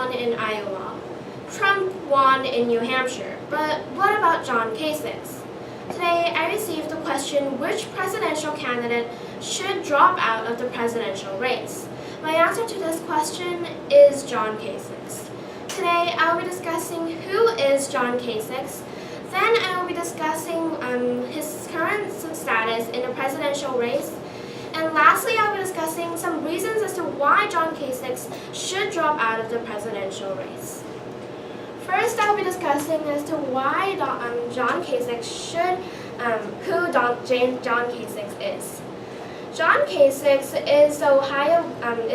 won in Iowa. Trump won in New Hampshire. But what about John Kasich? Today, I received the question which presidential candidate should drop out of the presidential race. My answer to this question is John Kasich. Today, I will be discussing who is John Kasich. Then I will be discussing his current status in the presidential race. And lastly, I'll be discussing some reasons as to why John Kasich should drop out of the presidential race. First, I'll be discussing as to why John Kasich should, who John Kasich is. John Kasich is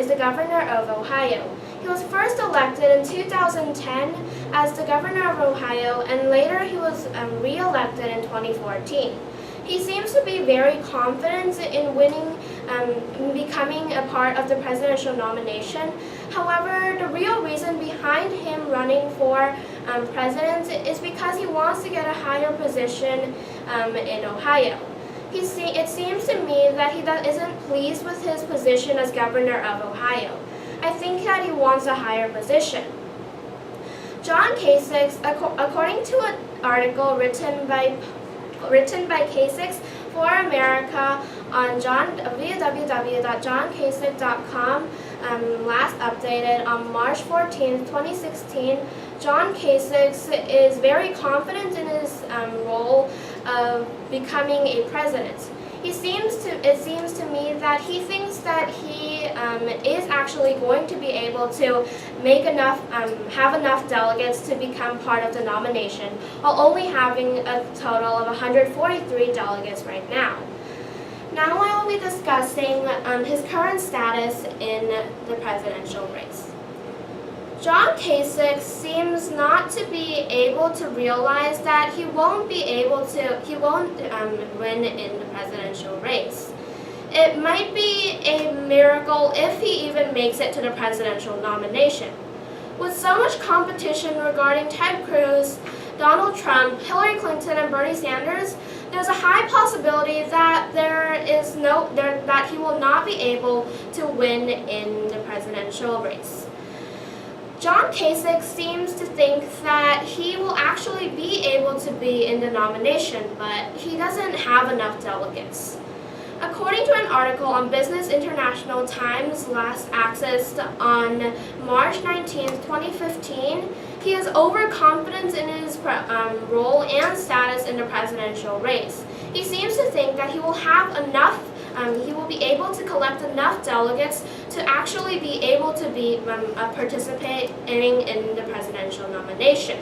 the governor of Ohio. He was first elected in 2010 as the governor of Ohio, and later he was re-elected in 2014. He seems to be very confident in winning, becoming a part of the presidential nomination. However, the real reason behind him running for president is because he wants to get a higher position in Ohio. It seems to me that he isn't pleased with his position as governor of Ohio. I think that he wants a higher position. John Kasich, according to an article written by Kasich for America on www.johnkasich.com, last updated on March 14, 2016, John Kasich is very confident in his role of becoming a president. It seems to me that he thinks that he is actually going to be able to have enough delegates to become part of the nomination, while only having a total of 143 delegates right now. Now I will be discussing his current status in the presidential race. John Kasich seems not to be able to realize that he won't win in the presidential race. It might be a miracle if he even makes it to the presidential nomination. With so much competition regarding Ted Cruz, Donald Trump, Hillary Clinton, and Bernie Sanders, there's a high possibility that that he will not be able to win in the presidential race. John Kasich seems to think that he will actually be able to be in the nomination, but he doesn't have enough delegates. According to an article on Business International Times last accessed on March 19, 2015, he is overconfident in his role and status in the presidential race. He seems to think that he will have enough he will be able to collect enough delegates to actually be able to be participating in the presidential nomination.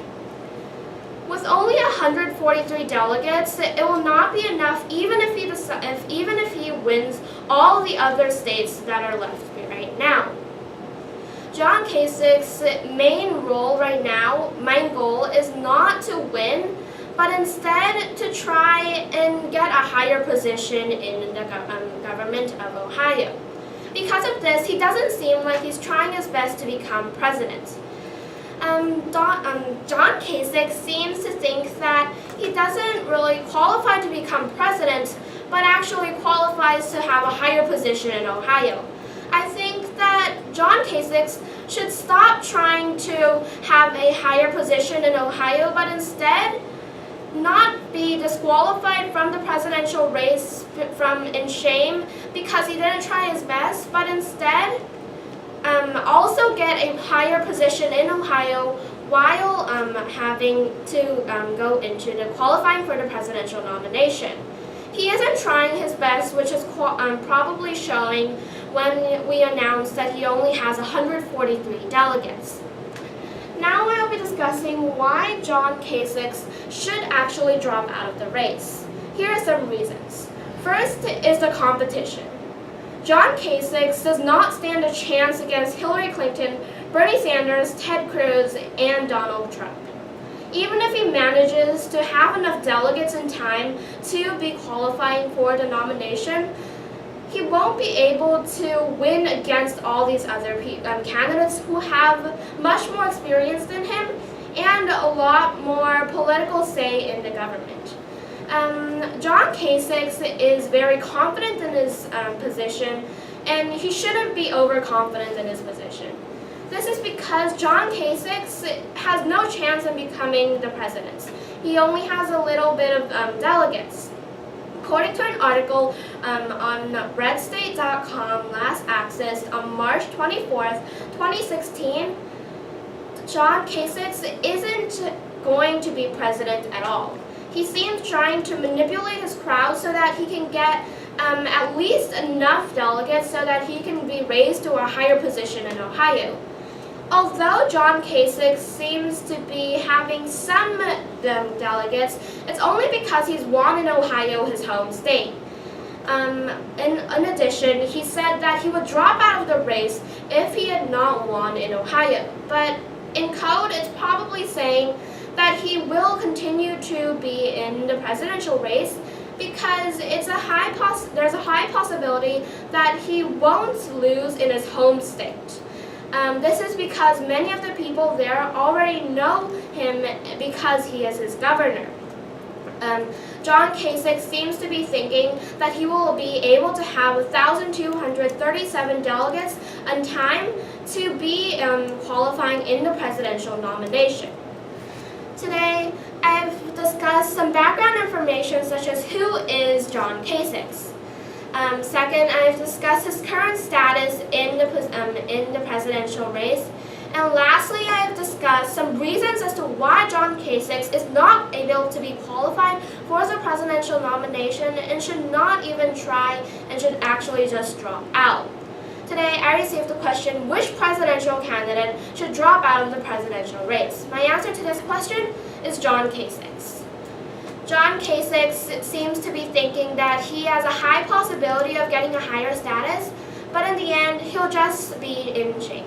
With only 143 delegates, it will not be enough even if he wins all the other states that are left right now. John Kasich's main goal is not to win, but instead to try and get a higher position in the government of Ohio. Because of this, he doesn't seem like he's trying his best to become president. John Kasich seems to think that he doesn't really qualify to become president, but actually qualifies to have a higher position in Ohio. I think that John Kasich should stop trying to have a higher position in Ohio, but instead not be disqualified from the presidential race in shame because he didn't try his best, but instead also get a higher position in Ohio while having to go into the qualifying for the presidential nomination. He isn't trying his best, which is probably showing when we announced that he only has 143 delegates. Now I will be discussing why John Kasich should actually drop out of the race. Here are some reasons. First is the competition. John Kasich does not stand a chance against Hillary Clinton, Bernie Sanders, Ted Cruz, and Donald Trump. Even if he manages to have enough delegates in time to be qualifying for the nomination, he won't be able to win against all these other candidates who have much more experience than him and a lot more political say in the government. John Kasich is very confident in his position, and he shouldn't be overconfident in his position. This is because John Kasich has no chance of becoming the president. He only has a little bit of delegates. According to an article on redstate.com last accessed on March 24th, 2016, John Kasich isn't going to be president at all. He seems trying to manipulate his crowd so that he can get at least enough delegates so that he can be raised to a higher position in Ohio. Although John Kasich seems to be having some delegates, it's only because he's won in Ohio, his home state. In addition, he said that he would drop out of the race if he had not won in Ohio. But in code, it's probably saying that he will continue to be in the presidential race because there's a high possibility that he won't lose in his home state. This is because many of the people there already know him because he is his governor. John Kasich seems to be thinking that he will be able to have 1,237 delegates in time to be qualifying in the presidential nomination. Today, I've discussed some background information such as who is John Kasich. Second, I've discussed his current status in the presidential race. And lastly, I have discussed some reasons as to why John Kasich is not able to be qualified for the presidential nomination and should not even try and should actually just drop out. Today, I received the question, which presidential candidate should drop out of the presidential race? My answer to this question is John Kasich. John Kasich seems to be thinking that he has a high possibility of getting a higher status, but in the end, he'll just be in shape.